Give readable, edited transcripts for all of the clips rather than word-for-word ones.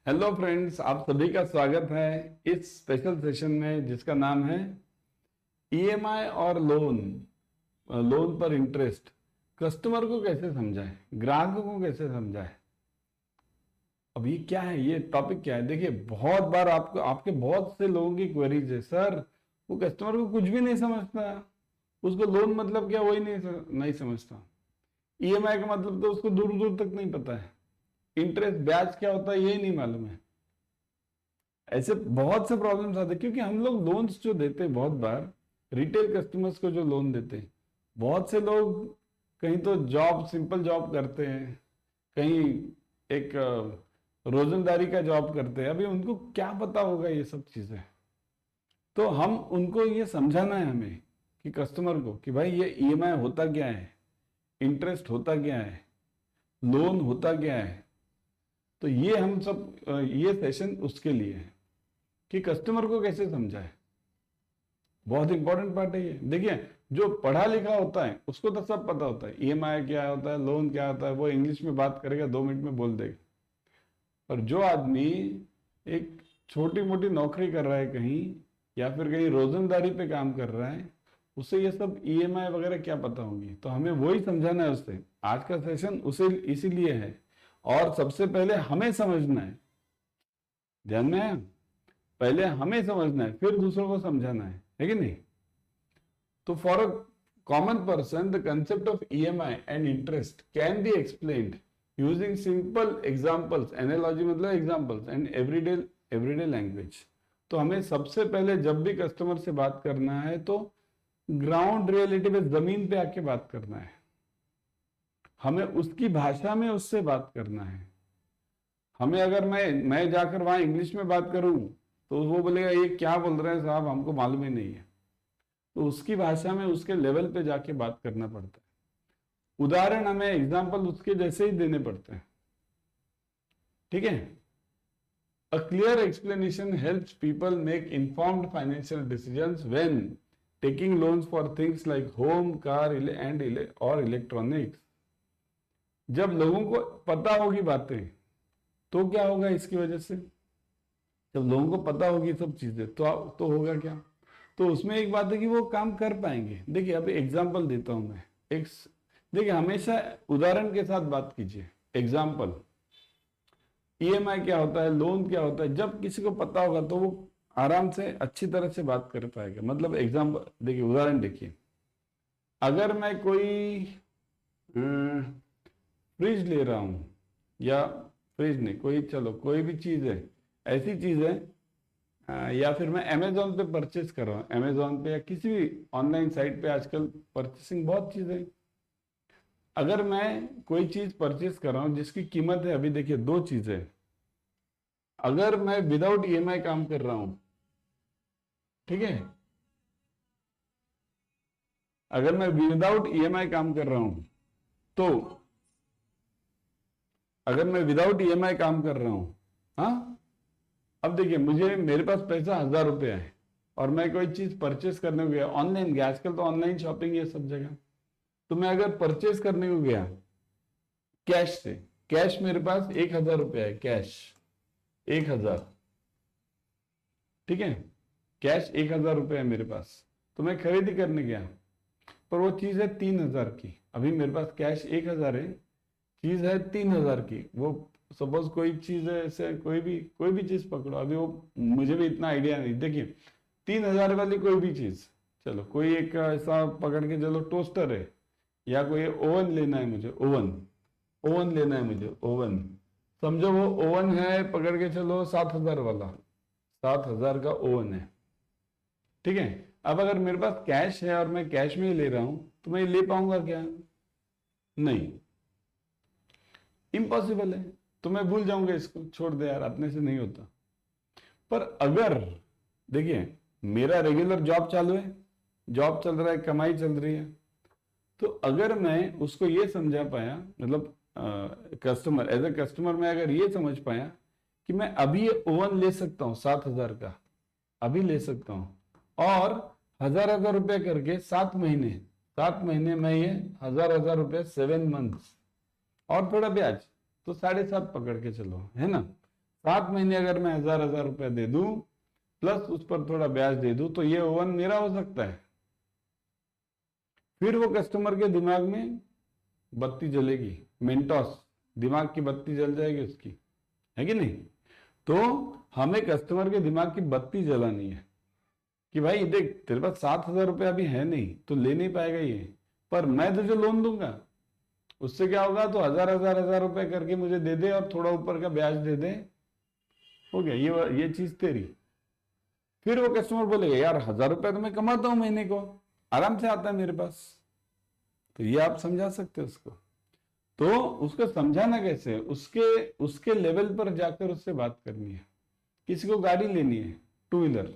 Hello friends, आप सभी का स्वागत है इस स्पेशल सेशन में जिसका नाम है ईएमआई और लोन। लोन पर इंटरेस्ट कस्टमर को कैसे समझाएं, ग्राहकों को कैसे समझाएं। अब ये क्या है, ये टॉपिक क्या है? देखिए, बहुत बार आपको आपके बहुत से लोगों की क्वेरीज है, सर वो कस्टमर को कुछ भी नहीं समझता, उसको लोन मतलब क्या वही नहीं समझता, ईएमआई का मतलब तो उसको दूर दूर तक नहीं पता है, इंटरेस्ट ब्याज क्या होता है यही नहीं मालूम है। ऐसे बहुत से प्रॉब्लम्स आते हैं क्योंकि हम लोग लोन्स जो देते हैं बहुत बार रिटेल कस्टमर्स को जो लोन देते हैं, बहुत से लोग कहीं तो जॉब सिंपल जॉब करते हैं, कहीं एक रोजंदारी का जॉब करते हैं। अभी उनको क्या पता होगा ये सब चीजें? तो हम उनको ये समझाना है हमें कि कस्टमर को कि भाई ये ईएमआई होता क्या है, इंटरेस्ट होता क्या है, लोन होता क्या है। तो ये हम सब ये सेशन उसके लिए है कि कस्टमर को कैसे समझाए। बहुत इंपॉर्टेंट पार्ट है ये। देखिए, जो पढ़ा लिखा होता है उसको तो सब पता होता है, ईएमआई क्या होता है, लोन क्या होता है, वो इंग्लिश में बात करेगा, 2 मिनट में बोल देगा। पर जो आदमी एक छोटी मोटी नौकरी कर रहा है कहीं, या फिर कहीं रोजंदारी पे काम कर रहा है, उसे ये सब ईएमआई वगैरह क्या पता होगी। तो हमें वही समझाना है उससे। आज का सेशन उसे इसीलिए है। और सबसे पहले हमें समझना है, ध्यान में है, पहले हमें समझना है फिर दूसरों को समझाना है कि नहीं? तो for a common person the concept of EMI and interest can be explained using simple examples, analogy मतलब एग्जांपल्स, एंड एवरीडे लैंग्वेज। तो हमें सबसे पहले जब भी कस्टमर से बात करना है तो ग्राउंड रियलिटी पे, जमीन पे आके बात करना है, हमें उसकी भाषा में उससे बात करना है। हमें अगर मैं जाकर वहां इंग्लिश में बात करूं तो वो बोलेगा ये क्या बोल रहे हैं साहब, हमको मालूम ही नहीं है। तो उसकी भाषा में उसके लेवल पे जाके बात करना पड़ता है। उदाहरण, हमें एग्जांपल उसके जैसे ही देने पड़ते हैं, ठीक है? A clear explanation helps people make informed financial decisions when taking loans for things like home, car and और इलेक्ट्रॉनिक्स। जब लोगों को पता होगी बातें तो क्या होगा इसकी वजह से? जब लोगों को पता होगी सब चीजें तो होगा क्या? तो उसमें एक बात है कि वो काम कर पाएंगे। देखिए, अभी एग्जांपल देता हूं मैं। एक देखिए, हमेशा उदाहरण के साथ बात कीजिए। एग्जांपल, ईएमआई क्या होता है, लोन क्या होता है, जब किसी को पता होगा तो वो आराम से अच्छी तरह से बात कर पाएगा। मतलब एग्जांपल देखिए, उदाहरण देखिए। अगर मैं कोई फ्रिज ले रहा हूं, या फ्रिज नहीं, कोई चलो कोई भी चीज है, ऐसी चीज है, या फिर मैं अमेजोन पे परचेस कर रहा हूँ, अमेजोन पे या किसी भी ऑनलाइन साइट पे आजकल परचेसिंग बहुत चीजें। अगर मैं कोई चीज परचेस कर रहा हूँ जिसकी कीमत है, अभी देखिए दो चीजें, अगर मैं विदाउट ईएमआई काम कर रहा हूं, ठीक है, अगर मैं विदाउट ईएमआई काम कर रहा हूं तो, अगर मैं विदाउट ईएमआई काम कर रहा हूं, हाँ, अब देखिए मेरे पास पैसा 1,000 रुपया है और मैं कोई चीज परचेस करने को गया, ऑनलाइन गया, आजकल तो ऑनलाइन शॉपिंग है सब जगह। तो मैं अगर परचेस करने को गया कैश से, कैश मेरे पास 1,000 रुपया है, कैश 1,000, ठीक है, कैश 1,000 रुपया है मेरे पास। तो मैं खरीदी करने गया, पर वो चीज है 3,000 की। अभी मेरे पास कैश 1,000 है, चीज है 3,000 की। वो सपोज कोई चीज है, ऐसे कोई भी चीज पकड़ो, अभी वो मुझे भी इतना आइडिया नहीं। देखिए, 3,000 वाली कोई भी चीज, चलो कोई एक ऐसा पकड़ के चलो, टोस्टर है, या कोई ओवन लेना है मुझे, ओवन ओवन लेना है मुझे, ओवन। समझो वो ओवन है, पकड़ के चलो 7,000 वाला, 7,000 का ओवन है, ठीक है। अब अगर मेरे पास कैश है और मैं कैश में ही ले रहा हूं तो मैं ले पाऊंगा क्या? नहीं, इम्पॉसिबल है। तो मैं भूल जाऊंगा, इसको छोड़ दे यार, अपने से नहीं होता। पर अगर देखिए, मेरा रेगुलर जॉब चालू है, जॉब चल रहा है, कमाई चल रही है, तो अगर मैं उसको ये समझा पाया, मतलब कस्टमर, एज ए कस्टमर मैं अगर ये समझ पाया कि मैं अभी ये ओवन ले सकता हूँ 7,000 का, अभी ले सकता हूँ, और 1,000 रुपया करके 7 महीने, 7 महीने में ये 1,000 रुपया 7 मंथ्स, और थोड़ा ब्याज, तो 7.5 पकड़ के चलो, है ना? 7 महीने अगर मैं 1000 रुपए दे दूं प्लस उस पर थोड़ा ब्याज दे दूं तो ये ओवन मेरा हो सकता है। फिर वो कस्टमर के दिमाग में बत्ती जलेगी, मेंटोस, दिमाग की बत्ती जल जाएगी उसकी, है कि नहीं? तो हमें कस्टमर के दिमाग की बत्ती जलानी है कि भाई देख, तेरे पास 7000 रुपये अभी है नहीं तो ले नहीं पाएगा ये, पर मैं तुझे लोन दूंगा, उससे क्या होगा, तो 1000 रुपए करके मुझे दे दे और थोड़ा ऊपर का ब्याज दे दे, हो गया ये चीज तेरी। फिर वो कस्टमर बोलेगा यार 1000 रुपये तो मैं कमाता हूं महीने को, आराम से आता है मेरे पास। तो ये आप समझा सकते हो उसको। तो उसको समझाना कैसे, उसके उसके लेवल पर जाकर उससे बात करनी है। किसी को गाड़ी लेनी है, टू व्हीलर,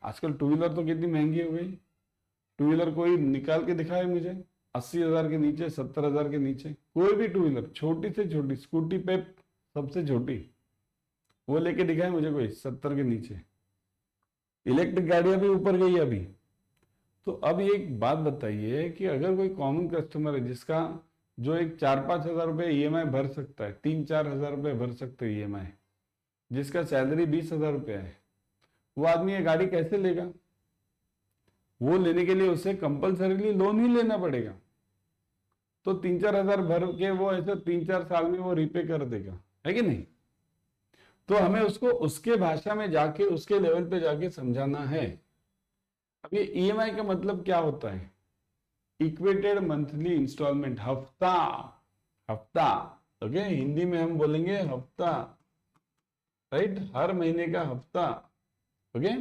आजकल टू व्हीलर तो कितनी महंगी हो गई। टू व्हीलर कोई निकाल के दिखाए मुझे, 80,000 के नीचे, 70,000 के नीचे, कोई भी टू व्हीलर, छोटी से छोटी, स्कूटी पे सबसे छोटी, वो लेके दिखाए मुझे कोई 70 के नीचे। इलेक्ट्रिक गाड़ियां भी ऊपर गई अभी। तो अब एक बात बताइए कि अगर कोई कॉमन कस्टमर है जिसका जो एक 4-5 हजार रुपये ईएमआई भर सकता है, 3-4 हजार रुपये भर सकते हैं ईएमआई, जिसका सैलरी 20,000 रुपये है, वो आदमी ये गाड़ी कैसे लेगा? वो लेने के लिए उसे कंपल्सरीली लोन ही लेना पड़ेगा। तो 3-4 हजार भर के वो ऐसे 3-4 साल में वो रीपे कर देगा, है कि नहीं? तो हमें उसको उसके भाषा में जाके, उसके लेवल पे जाके समझाना है। अब ये ईएमआई का मतलब क्या होता है? इक्वेटेड मंथली इंस्टॉलमेंट, हफ्ता, हफ्ता, ओके, हिंदी में हम बोलेंगे हफ्ता, राइट, हर महीने का हफ्ता, okay.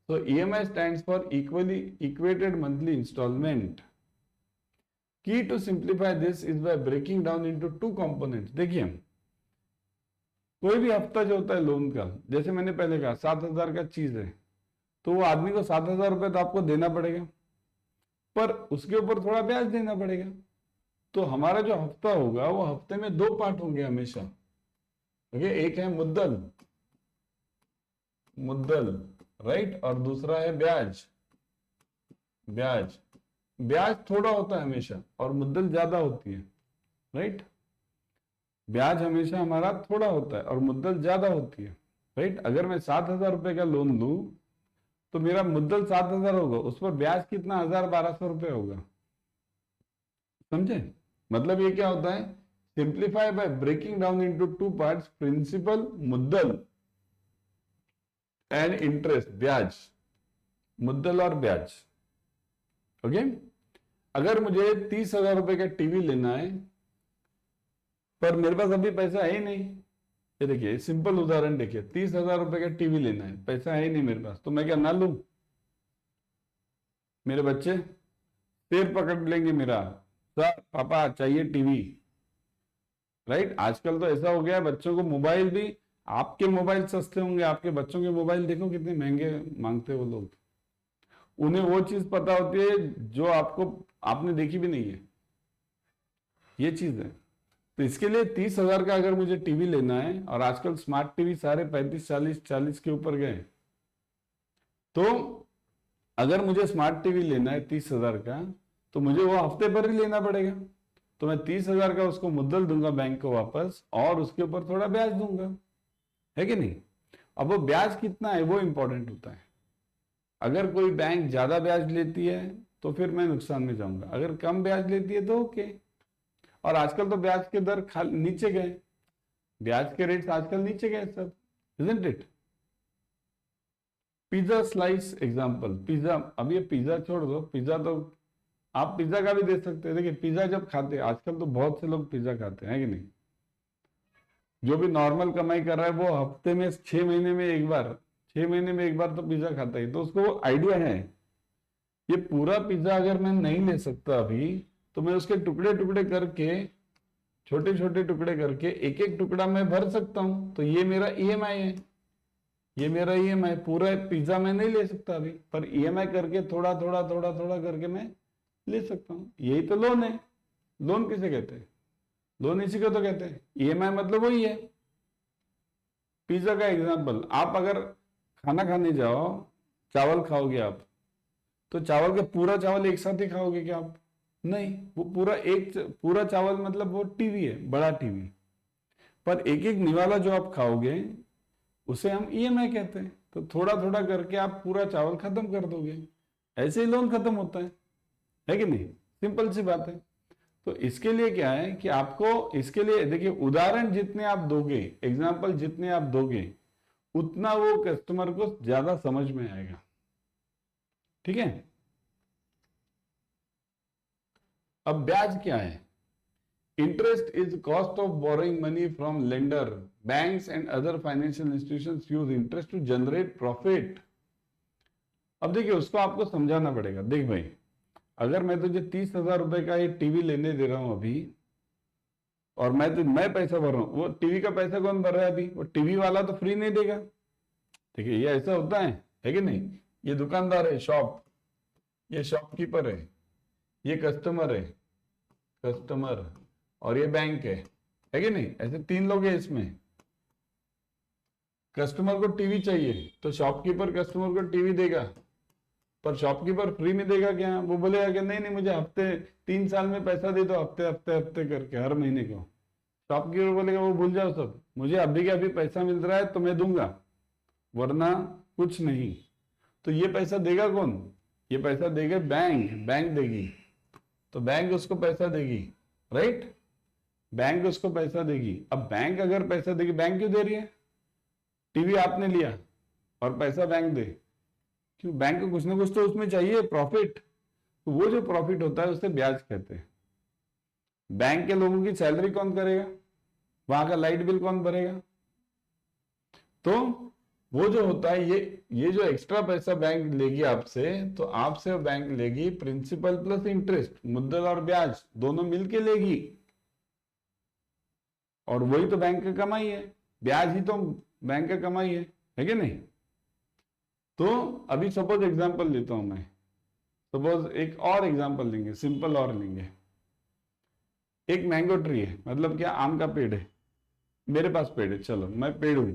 So EMI stands for equated monthly installment. Key to simplify this is by breaking down into two components. देखिए, कोई भी हफ्ता जो होता है लोन का, जैसे मैंने पहले कहा 7,000 का चीज है, तो वो आदमी को 7,000 रुपये तो आपको देना पड़ेगा, पर उसके ऊपर थोड़ा ब्याज देना पड़ेगा। तो हमारा जो हफ्ता होगा वो हफ्ते में 2 पार्ट होंगे हमेशा, ओके। एक है मुद्दल, मुद्दल, राइट, और दूसरा है ब्याज, ब्याज। ब्याज थोड़ा होता है हमेशा और मुद्दल ज्यादा होती है, राइट। ब्याज हमेशा हमारा थोड़ा होता है और मुद्दल ज्यादा होती है, राइट। अगर मैं 7,000 रुपए का लोन लूं तो मेरा मुद्दल 7,000 होगा, उस पर ब्याज कितना, 1,200 रुपए होगा, समझे? मतलब ये क्या होता है, simplify by breaking down into 2 parts, principal, मुद्दल एंड इंटरेस्ट, ब्याज, मुद्दल और ब्याज, ओके। अगर मुझे 30,000 रुपए का टीवी लेना है पर मेरे पास अभी पैसा है ही नहीं, ये देखिए सिंपल उदाहरण देखिए, 30,000 रुपए का टीवी लेना है, पैसा है ही नहीं मेरे पास, तो मैं क्या ना लूं? मेरे बच्चे सिर पकड़ लेंगे मेरा, सर पापा चाहिए टीवी, राइट। आजकल तो ऐसा हो गया है, बच्चों को मोबाइल भी, आपके मोबाइल सस्ते होंगे, आपके बच्चों के मोबाइल देखो कितने महंगे मांगते वो लोग। उन्हें वो चीज पता होती है जो आपने देखी भी नहीं है, ये चीज है। तो इसके लिए 30,000 का अगर मुझे टीवी लेना है, और आजकल स्मार्ट टीवी सारे 35-40 के ऊपर गए, तो अगर मुझे स्मार्ट टीवी लेना है 30,000 का, तो मुझे वो हफ्ते भर ही लेना पड़ेगा। तो मैं 30,000 का उसको मुद्दल दूंगा बैंक को वापस, और उसके ऊपर थोड़ा ब्याज दूंगा, है कि नहीं? अब वो ब्याज कितना है वो इंपॉर्टेंट होता है। अगर कोई बैंक ज्यादा ब्याज लेती है तो फिर मैं नुकसान में जाऊंगा, अगर कम ब्याज लेती है तो ओके। और आजकल तो ब्याज के दर नीचे गए, ब्याज के रेट्स आजकल नीचे गए सब, isn't it? Pizza slice example, pizza, अब ये पिज्जा छोड़ दो, पिज्जा तो आप पिज्जा का भी दे सकते हैं। देखिए पिज्जा जब खाते हैं, आजकल तो बहुत से लोग पिज्जा खाते हैं, कि नहीं? जो भी नॉर्मल कमाई कर रहा है वो हफ्ते में 6 महीने में एक बार, 6 महीने में एक बार तो पिज्जा खाता है, तो उसको आइडिया है। ये पूरा पिज्जा अगर मैं नहीं ले सकता अभी, तो मैं उसके टुकड़े टुकड़े करके, छोटे छोटे टुकड़े करके, एक एक टुकड़ा मैं भर सकता हूं, तो ये मेरा ईएमआई है, ये मेरा ईएमआई। पूरा पिज्जा मैं नहीं ले सकता अभी, पर ईएमआई करके थोड़ा थोड़ा थोड़ा थोड़ा करके मैं ले सकता हूँ। यही तो लोन है। लोन किसे कहते हैं? लोन इसी को तो कहते हैं, ईएमआई मतलब वही है। पिज्जा का एग्जांपल, आप अगर खाना खाने जाओ, चावल खाओगे आप, तो चावल का पूरा चावल एक साथ ही खाओगे क्या आप? नहीं, वो पूरा चावल मतलब वो टीवी है, बड़ा टीवी, पर एक एक निवाला जो आप खाओगे, उसे हम ईएमआई कहते हैं। तो थोड़ा थोड़ा करके आप पूरा चावल खत्म कर दोगे, ऐसे ही लोन खत्म होता है कि नहीं? सिंपल सी बात है। तो इसके लिए क्या है कि आपको इसके लिए देखिए, उदाहरण जितने आप दोगे, एग्जाम्पल जितने आप दोगे, उतना वो कस्टमर को ज्यादा समझ में आएगा। ठीक है। अब ब्याज क्या है? Interest is cost of borrowing money from lender. Banks and other financial institutions use interest to generate profit. अब देखिए, उसको आपको समझाना पड़ेगा। देख भाई, अगर मैं तुझे 30,000 रुपए का ये टीवी लेने दे रहा हूं अभी, और मैं पैसा भर रहा हूं, वो टीवी का पैसा कौन भर रहा है अभी? वो टीवी वाला तो फ्री नहीं देगा। ठीक है, ये ऐसा होता है कि नहीं? ये दुकानदार है, ये शॉपकीपर ये कस्टमर कस्टमर, और ये बैंक है कि नहीं? ऐसे 3 लोग हैं इसमें। कस्टमर को टीवी चाहिए तो शॉपकीपर कस्टमर को टीवी देगा, पर शॉपकीपर फ्री में देगा क्या? वो बोलेगा कि नहीं नहीं, मुझे हफ्ते 3 साल में पैसा दे दो, हफ्ते हफ्ते हफ्ते करके, हर महीने को। शॉपकीपर बोलेगा वो भूल जाओ सब, मुझे अभी के अभी पैसा मिल रहा है तो मैं दूंगा, वरना कुछ नहीं। तो ये पैसा देगा कौन? ये पैसा देगा बैंक देगी। तो बैंक उसको पैसा देगी, राइट? बैंक उसको पैसा देगी। अब बैंक अगर पैसा देगी, बैंक क्यों दे रही है? टीवी आपने लिया और पैसा बैंक दे, क्यों? बैंक को कुछ ना कुछ तो उसमें चाहिए, प्रॉफिट। तो वो जो प्रॉफिट होता है उसे ब्याज कहते हैं। बैंक के लोगों की सैलरी कौन करेगा? वहां का लाइट बिल कौन भरेगा? तो वो जो होता है, ये जो एक्स्ट्रा पैसा बैंक लेगी आपसे, तो आपसे बैंक लेगी प्रिंसिपल प्लस इंटरेस्ट, मुद्दल और ब्याज दोनों मिलके लेगी, और वही तो बैंक का कमाई है। ब्याज ही तो बैंक का कमाई है कि नहीं? तो अभी सपोज एग्जांपल लेता हूं मैं, सपोज एक और एग्जांपल लेंगे, सिंपल और लेंगे। एक मैंगो ट्री है, मतलब क्या? आम का पेड़ है। मेरे पास पेड़ है, चलो मैं पेड़ हूं,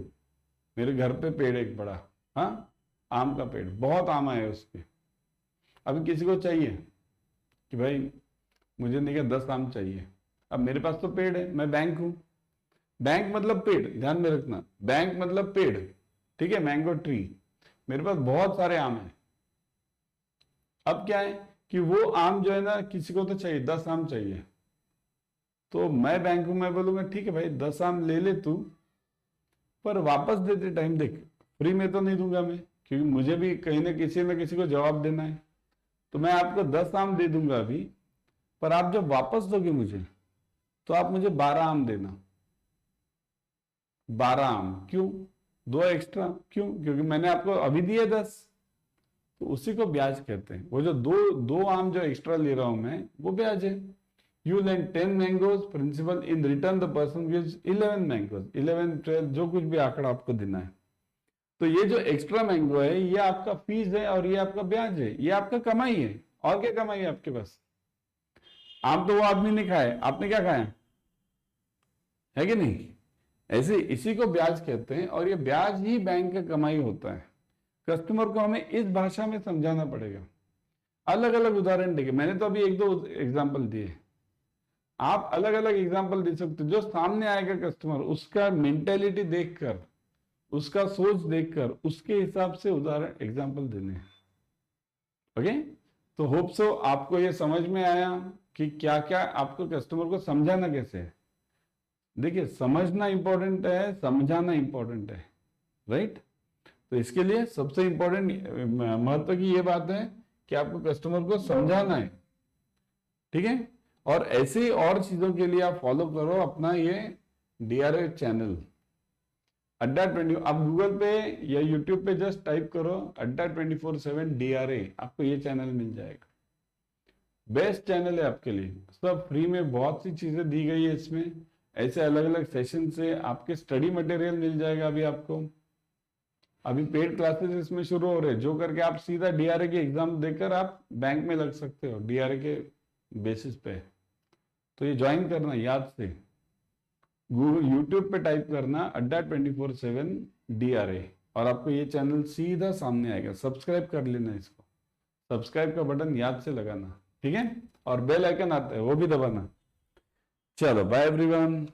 मेरे घर पे पेड़ है एक बड़ा, हाँ, आम का पेड़, बहुत आम है उसके। अभी किसी को चाहिए कि भाई मुझे नहीं, 10 आम चाहिए। अब मेरे पास तो पेड़ है, मैं बैंक हूं। बैंक मतलब पेड़, ध्यान में रखना, बैंक मतलब पेड़, ठीक है? मैंगो ट्री, मेरे पास बहुत सारे आम हैं। अब क्या है कि वो आम जो है ना, किसी को तो चाहिए, 10 आम चाहिए। तो मैं बैंक हूं, मैं बोलूंगा ठीक है भाई, 10 आम ले ले तू, पर वापस देते टाइम देख, फ्री में तो नहीं दूंगा मैं, क्योंकि मुझे भी कहीं ना किसी को जवाब देना है। तो मैं आपको 10 आम दे दूंगा अभी, पर आप जब वापस दोगे मुझे, तो आप मुझे 12 आम देना। 12 आम क्यों? 2 एक्स्ट्रा क्यों? क्योंकि मैंने आपको अभी दिए 10। तो उसी को ब्याज कहते हैं। वो जो दो आम जो एक्स्ट्रा ले रहा हूं मैं, वो ब्याज है। You lend 10 mangoes, principal in return the person gives 11 mangoes, 11, 12, जो कुछ भी आंकड़ा आपको देना है। तो ये जो एक्स्ट्रा मैंगो है, ये आपका फीस है और ये आपका ब्याज है, ये आपका कमाई है। और क्या कमाई है आपके पास? आम तो वो आदमी ने खाया, आपने क्या खाया? है कि नहीं? ऐसे इसी को ब्याज कहते हैं, और ये ब्याज ही बैंक का कमाई होता है। कस्टमर को हमें इस भाषा में समझाना पड़ेगा। अलग अलग उदाहरण देखे, मैंने तो अभी 1-2 एग्जाम्पल दिए, आप अलग अलग एग्जाम्पल दे सकते हो। जो सामने आएगा कस्टमर, उसका मेंटेलिटी देखकर, उसका सोच देखकर, उसके हिसाब से उदाहरण एग्जाम्पल देने हैं। ओके? तो होप सो आपको ये समझ में आया कि क्या क्या आपको कस्टमर को समझाना कैसे है। देखिए, समझना इंपॉर्टेंट है, समझाना इंपॉर्टेंट है, राइट? तो इसके लिए सबसे इंपॉर्टेंट महत्व की ये बात है कि आपको कस्टमर को समझाना है। ठीक है? और ऐसे और चीजों के लिए आप फॉलो करो अपना ये DRA चैनल, अड्डा 20। आप गूगल पे या यूट्यूब पे जस्ट टाइप करो अड्डा 24/7 DRA, आपको ये चैनल मिल जाएगा। बेस्ट चैनल है आपके लिए, सब फ्री में बहुत सी चीजें दी गई है इसमें। ऐसे अलग अलग सेशन से आपके स्टडी मटेरियल मिल जाएगा। अभी आपको अभी पेड क्लासेस इसमें शुरू हो रहे हैं, जो करके आप सीधा DRA की एग्जाम देकर आप बैंक में लग सकते हो, DRA के बेसिस पे। तो ये ज्वाइन करना याद से, गूगल यूट्यूब पे टाइप करना अड्डा 24/7 DRA, और आपको ये चैनल सीधा सामने आएगा। सब्सक्राइब कर लेना इसको, सब्सक्राइब का बटन याद से लगाना, ठीक है? और बेल आइकन आता है, वो भी दबाना। चलो, बाय एवरीवन।